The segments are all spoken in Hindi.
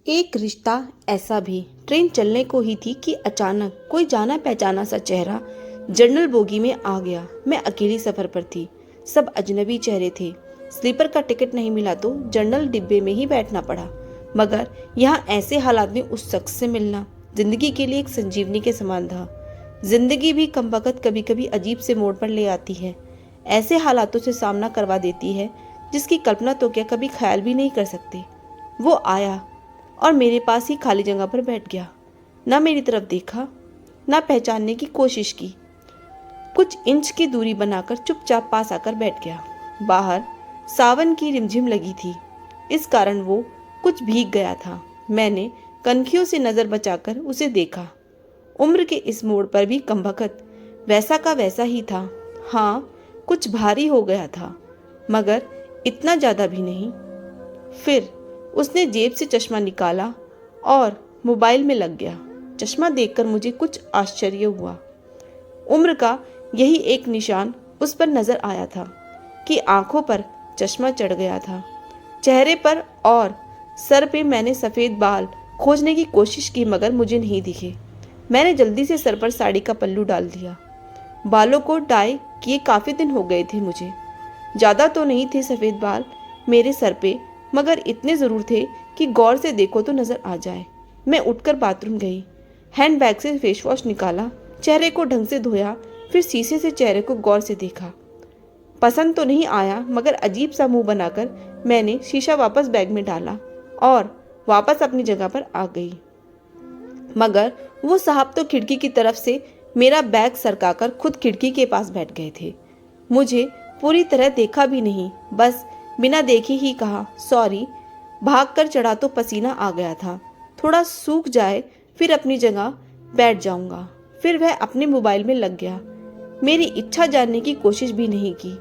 एक रिश्ता ऐसा भी ट्रेन चलने को ही थी कि अचानक कोई जाना पहचाना सा चेहरा जनरल बोगी में आ गया। मैं अकेली सफर पर थी, सब अजनबी चेहरे थे। स्लीपर का टिकट नहीं मिला तो जनरल डिब्बे में ही बैठना पड़ा, मगर यहाँ ऐसे हालात में उस शख्स से मिलना जिंदगी के लिए एक संजीवनी के समान था। जिंदगी भी कमबख्त कभी कभी अजीब से मोड़ पर ले आती है, ऐसे हालातों से सामना करवा देती है जिसकी कल्पना तो क्या कभी ख्याल भी नहीं कर सकते। वो आया और मेरे पास ही खाली जगह पर बैठ गया। ना मेरी तरफ देखा, ना पहचानने की कोशिश की। कुछ इंच की दूरी बनाकर चुपचाप पास आकर बैठ गया। बाहर सावन की रिमझिम लगी थी, इस कारण वो कुछ भीग गया था। मैंने कनखियों से नजर बचाकर उसे देखा। उम्र के इस मोड़ पर भी कमबख्त वैसा का वैसा ही था। हाँ, कुछ भारी हो गया था, मगर इतना ज्यादा भी नहीं। फिर उसने जेब से चश्मा निकाला और मोबाइल में लग गया। चश्मा देखकर मुझे कुछ आश्चर्य हुआ। उम्र का यही एक निशान उस पर नजर आया था कि आंखों पर चश्मा चढ़ गया था। चेहरे पर और सर पे मैंने सफ़ेद बाल खोजने की कोशिश की, मगर मुझे नहीं दिखे। मैंने जल्दी से सर पर साड़ी का पल्लू डाल दिया। बालों को डाई किए काफ़ी दिन हो गए थे मुझे। ज़्यादा तो नहीं थे सफ़ेद बाल मेरे सर पे, मगर इतने ज़रूर थे कि गौर से देखो तो नज़र आ जाए। मैं उठकर बाथरूम गई, हैंडबैग से फेस वॉश निकाला, चेहरे को ढंग से धोया, फिर शीशे से चेहरे को गौर से देखा। पसंद तो नहीं आया, मगर अजीब सा मुंह बनाकर मैंने शीशा वापस बैग में डाला और वापस अपनी जगह पर आ गई। मगर वो साहब तो खिड़की की तरफ से मेरा बैग सरकाकर खुद खिड़की के पास बैठ गए थे। मुझे पूरी तरह देखा भी नहीं, बस बिना देखे ही कहा सॉरी। भागकर चढ़ा तो पसीना आ गया था, थोड़ा सूख जाए फिर अपनी जगह बैठ जाऊंगा। फिर वह अपने मोबाइल में लग गया। मेरी इच्छा जानने की कोशिश भी नहीं की।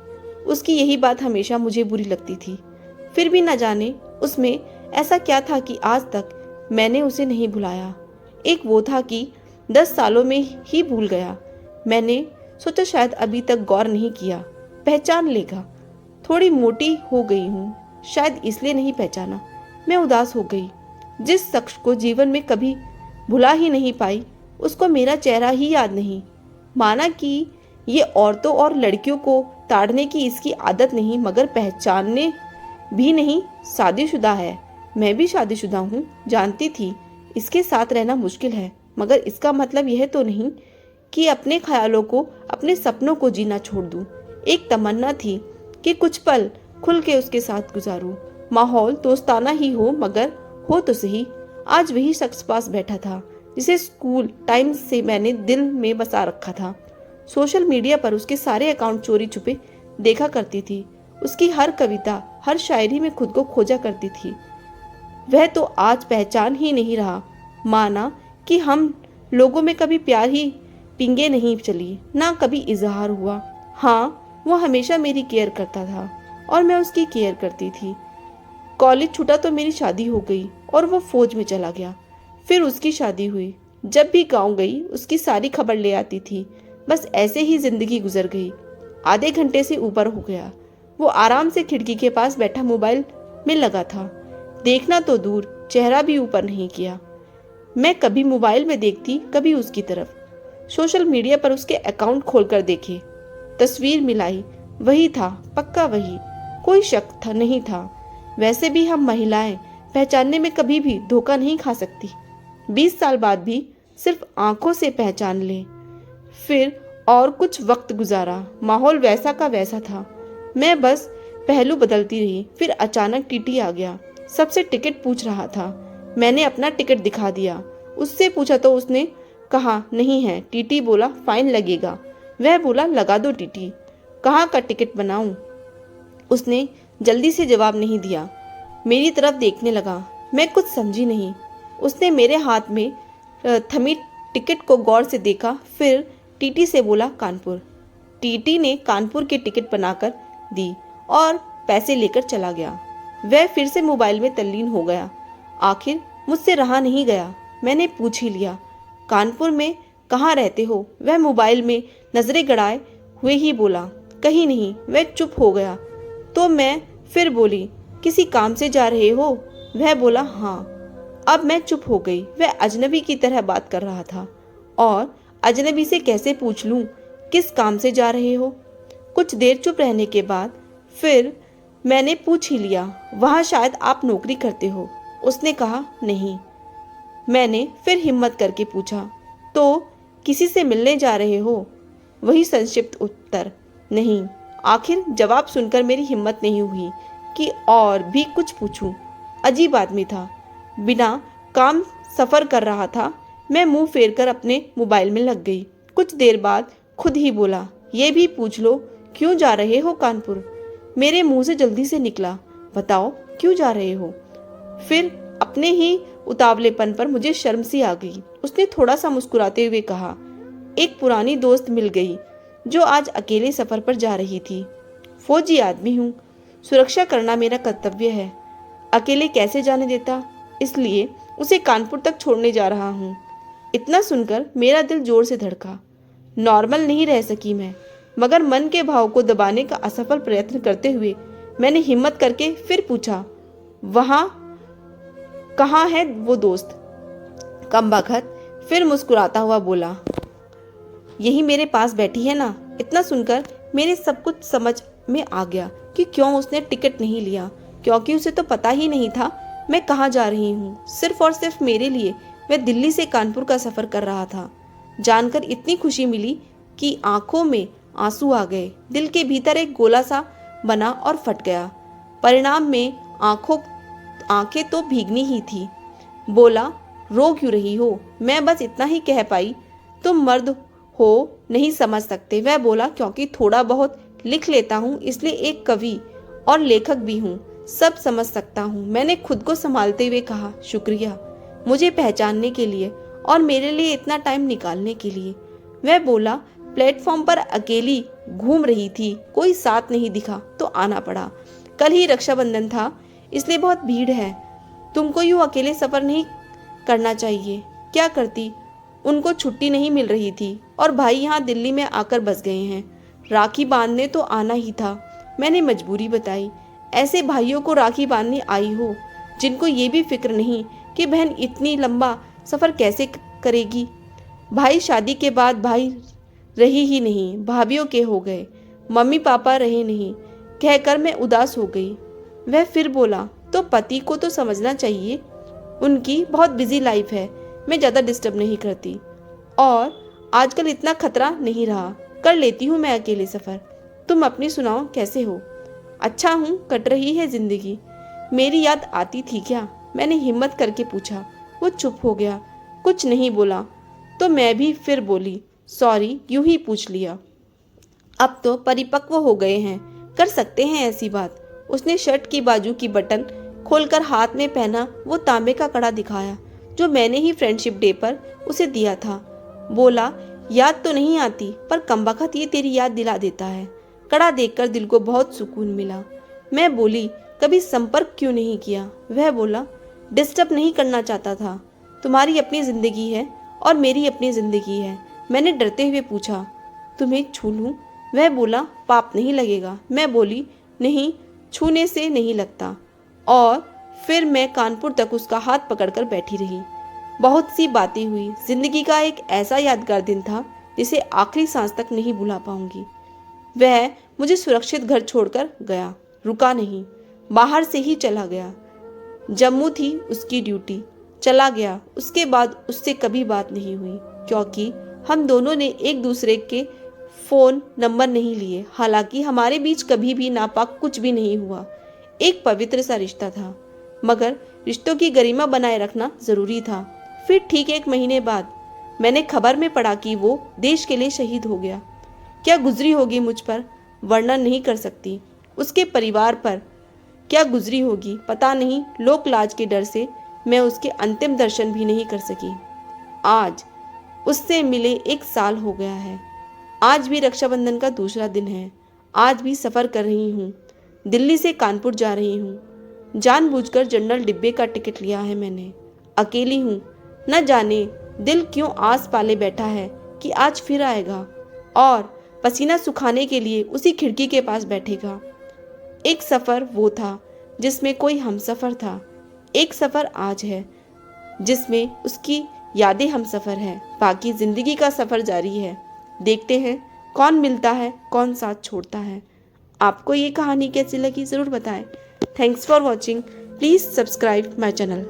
उसकी यही बात हमेशा मुझे बुरी लगती थी। फिर भी न जाने उसमें ऐसा क्या था कि आज तक मैंने उसे नहीं भुलाया। एक वो था कि 10 सालों में ही भूल गया। मैंने सोचा शायद अभी तक गौर नहीं किया, पहचान लेगा। थोड़ी मोटी हो गई हूँ, शायद इसलिए नहीं पहचाना। मैं उदास हो गई। जिस शख्स को जीवन में कभी भुला ही नहीं पाई, उसको मेरा चेहरा ही याद नहीं। माना कि ये औरतों और लड़कियों को ताड़ने की इसकी आदत नहीं, मगर पहचानने भी नहीं। शादीशुदा है, मैं भी शादीशुदा हूँ। जानती थी इसके साथ रहना मुश्किल है, मगर इसका मतलब यह तो नहीं कि अपने ख्यालों को, अपने सपनों को जीना छोड़ दूँ। एक तमन्ना थी कि कुछ पल खुल के उसके साथ गुजारूं। माहौल दोस्ताना ही हो, मगर हो तो सही। आज वही शख्स पास बैठा था जिसे स्कूल टाइम से मैंने दिल में बसा रखा था। सोशल मीडिया पर उसके सारे अकाउंट चोरी छुपे देखा करती थी। उसकी हर कविता, हर शायरी में खुद को खोजा करती थी। वह तो आज पहचान ही नहीं रहा। माना कि हम लोगों में कभी प्यार ही पिंगे नहीं चली, ना कभी इजहार हुआ। हाँ, वो हमेशा मेरी केयर करता था और मैं उसकी केयर करती थी। कॉलेज छूटा तो मेरी शादी हो गई और वो फौज में चला गया। फिर उसकी शादी हुई। जब भी गांव गई उसकी सारी खबर ले आती थी। बस ऐसे ही जिंदगी गुजर गई। आधे घंटे से ऊपर हो गया। वो आराम से खिड़की के पास बैठा मोबाइल में लगा था। देखना तो दूर, चेहरा भी ऊपर नहीं किया। मैं कभी मोबाइल में देखती, कभी उसकी तरफ। सोशल मीडिया पर उसके अकाउंट खोलकर देखे, तस्वीर मिलाई, वही था, पक्का वही। कोई शक था नहीं था। वैसे भी हम महिलाएं पहचानने में कभी भी धोखा नहीं खा सकती। 20 साल बाद भी सिर्फ आंखों से पहचान ले। फिर और कुछ वक्त गुजारा, माहौल वैसा का वैसा था। मैं बस पहलू बदलती रही। फिर अचानक टीटी आ गया, सबसे टिकट पूछ रहा था। मैंने अपना टिकट दिखा दिया। उससे पूछा तो उसने कहा नहीं है। टीटी बोला फाइन लगेगा। वह बोला लगा दो टीटी। कहाँ का टिकट बनाऊं? उसने जल्दी से जवाब नहीं दिया। मेरी तरफ देखने लगा। मैं कुछ समझी नहीं। उसने मेरे हाथ में थमी टिकट को गौर से देखा, फिर टीटी से बोला कानपुर। टीटी ने कानपुर की टिकट बनाकर दी और पैसे लेकर चला गया। वह फिर से मोबाइल में तल्लीन हो गया। आखिर मुझसे रहा नहीं गया। मैंने पूछ ही लिया, कानपुर में कहाँ रहते हो? वह मोबाइल में नजरें गड़ाए हुए ही बोला, कहीं नहीं। वह चुप हो गया तो मैं फिर बोली, किसी काम से जा रहे हो? वह बोला हाँ। अब मैं चुप हो गई। वह अजनबी की तरह बात कर रहा था और अजनबी से कैसे पूछ लूं किस काम से जा रहे हो। कुछ देर चुप रहने के बाद फिर मैंने पूछ ही लिया, वहां शायद आप नौकरी करते हो। उसने कहा नहीं। मैंने फिर हिम्मत करके पूछा, तो किसी से मिलने जा रहे हो? वही संक्षिप्त उत्तर, नहीं। आखिर जवाब सुनकर मेरी हिम्मत नहीं हुई कि और भी कुछ पूछूं। अजीब आदमी था, बिना काम सफर कर रहा था। मैं मुंह फेर कर अपने मोबाइल में लग गई। कुछ देर बाद खुद ही बोला, ये भी पूछ लो क्यों जा रहे हो कानपुर। मेरे मुंह से जल्दी से निकला, बताओ क्यों जा रहे हो। फिर अपने ही उतावलेपन पर मुझे शर्म सी आ गई। उसने थोड़ा सा मुस्कुराते हुए कहा, एक पुरानी दोस्त मिल गई जो आज अकेले सफर पर जा रही थी। फौजी आदमी हूँ, सुरक्षा करना मेरा कर्तव्य है। अकेले कैसे जाने देता, इसलिए उसे कानपुर तक छोड़ने जा रहा हूँ। इतना सुनकर मेरा दिल जोर से धड़का। नॉर्मल नहीं रह सकी मैं, मगर मन के भाव को दबाने का असफल प्रयत्न करते हुए मैंने हिम्मत करके फिर पूछा, वहां कहाँ है वो दोस्त? कमबख्त फिर मुस्कुराता हुआ बोला, यही मेरे पास बैठी है ना। इतना सुनकर मेरे सब कुछ समझ में आ गया कि क्यों उसने टिकट नहीं लिया, क्योंकि उसे तो पता ही नहीं था मैं कहाँ जा रही हूँ। सिर्फ और सिर्फ मेरे लिए वह दिल्ली से कानपुर का सफर कर रहा था। जानकर इतनी खुशी मिली कि आंखों में आंसू आ गए। दिल के भीतर एक गोला सा बना और फट गया। परिणाम में आंखें तो भीगनी ही थी। बोला, रो क्यों रही हो? मैं बस इतना ही कह पाई, तुम मर्द हो नहीं समझ सकते। वह बोला, क्योंकि थोड़ा बहुत लिख लेता हूँ इसलिए एक कवि और लेखक भी हूँ, सब समझ सकता हूँ। मैंने खुद को संभालते हुए कहा, शुक्रिया मुझे पहचानने के लिए और मेरे लिए इतना टाइम निकालने के लिए। वह बोला, प्लेटफॉर्म पर अकेली घूम रही थी, कोई साथ नहीं दिखा तो आना पड़ा। कल ही रक्षाबंधन था इसलिए बहुत भीड़ है। तुमको यूं अकेले सफर नहीं करना चाहिए। क्या करती, उनको छुट्टी नहीं मिल रही थी और भाई यहाँ दिल्ली में आकर बस गए हैं। राखी बांधने तो आना ही था। मैंने मजबूरी बताई। ऐसे भाइयों को राखी बांधने आई हो जिनको ये भी फिक्र नहीं कि बहन इतनी लंबा सफर कैसे करेगी। भाई शादी के बाद भाई रही ही नहीं, भाभीियों के हो गए, मम्मी पापा रहे नहीं, कहकर मैं उदास हो गई। वह फिर बोला, तो पति को तो समझना चाहिए, उनकी बहुत बिजी लाइफ है, मैं ज़्यादा डिस्टर्ब नहीं करती और आजकल इतना खतरा नहीं रहा, कर लेती हूँ मैं अकेले सफ़र। तुम अपनी सुनाओ, कैसे हो? अच्छा हूँ, कट रही है ज़िंदगी। मेरी याद आती थी क्या? मैंने हिम्मत करके पूछा। वो चुप हो गया, कुछ नहीं बोला। तो मैं भी फिर बोली, सॉरी, यूं ही पूछ लिया। अब तो परिपक्व हो गए हैं, कर सकते हैं ऐसी बात। उसने शर्ट की बाजू की बटन खोलकर हाथ में पहना वो तांबे का कड़ा दिखाया जो मैंने ही फ्रेंडशिप डे पर उसे दिया था। बोला, याद तो नहीं आती पर कमबख्त ये तेरी याद दिला देता है। कड़ा देखकर दिल को बहुत सुकून मिला। मैं बोली, कभी संपर्क क्यों नहीं किया? वह बोला, डिस्टर्ब नहीं करना चाहता था। तुम्हारी अपनी जिंदगी है और मेरी अपनी जिंदगी है। मैंने डरते हुए पूछा, तुम्हें छू लूं? वह बोला, पाप नहीं लगेगा। मैं बोली, नहीं, छूने से नहीं लगता। और फिर मैं कानपुर तक उसका हाथ पकड़कर बैठी रही। बहुत सी बातें हुई। जिंदगी का एक ऐसा यादगार दिन था जिसे आखिरी सांस तक नहीं भुला पाऊंगी। वह मुझे सुरक्षित घर छोड़कर गया, रुका नहीं, बाहर से ही चला गया। जम्मू थी उसकी ड्यूटी, चला गया। उसके बाद उससे कभी बात नहीं हुई क्योंकि हम दोनों ने एक दूसरे के फ़ोन नंबर नहीं लिए। हालांकि हमारे बीच कभी भी नापाक कुछ भी नहीं हुआ। एक पवित्र सा रिश्ता था, मगर रिश्तों की गरिमा बनाए रखना ज़रूरी था। फिर ठीक 1 महीने बाद मैंने खबर में पढ़ा कि वो देश के लिए शहीद हो गया। क्या गुजरी होगी मुझ पर, वर्णन नहीं कर सकती। उसके परिवार पर क्या गुजरी होगी पता नहीं। लोक लाज के डर से मैं उसके अंतिम दर्शन भी नहीं कर सकी। आज उससे मिले 1 साल हो गया है। आज भी रक्षाबंधन का दूसरा दिन है। आज भी सफ़र कर रही हूँ, दिल्ली से कानपुर जा रही हूँ। जानबूझकर जनरल डिब्बे का टिकट लिया है मैंने। अकेली हूँ, न जाने दिल क्यों आस पाले बैठा है कि आज फिर आएगा और पसीना सुखाने के लिए उसी खिड़की के पास बैठेगा। एक सफ़र वो था जिसमें कोई हमसफ़र था, एक सफ़र आज है जिसमें उसकी यादें हम सफ़र है, बाकी ज़िंदगी का सफ़र जारी है। देखते हैं कौन मिलता है, कौन साथ छोड़ता है। आपको ये कहानी कैसी लगी ज़रूर बताएं। Thanks for watching. Please subscribe my channel.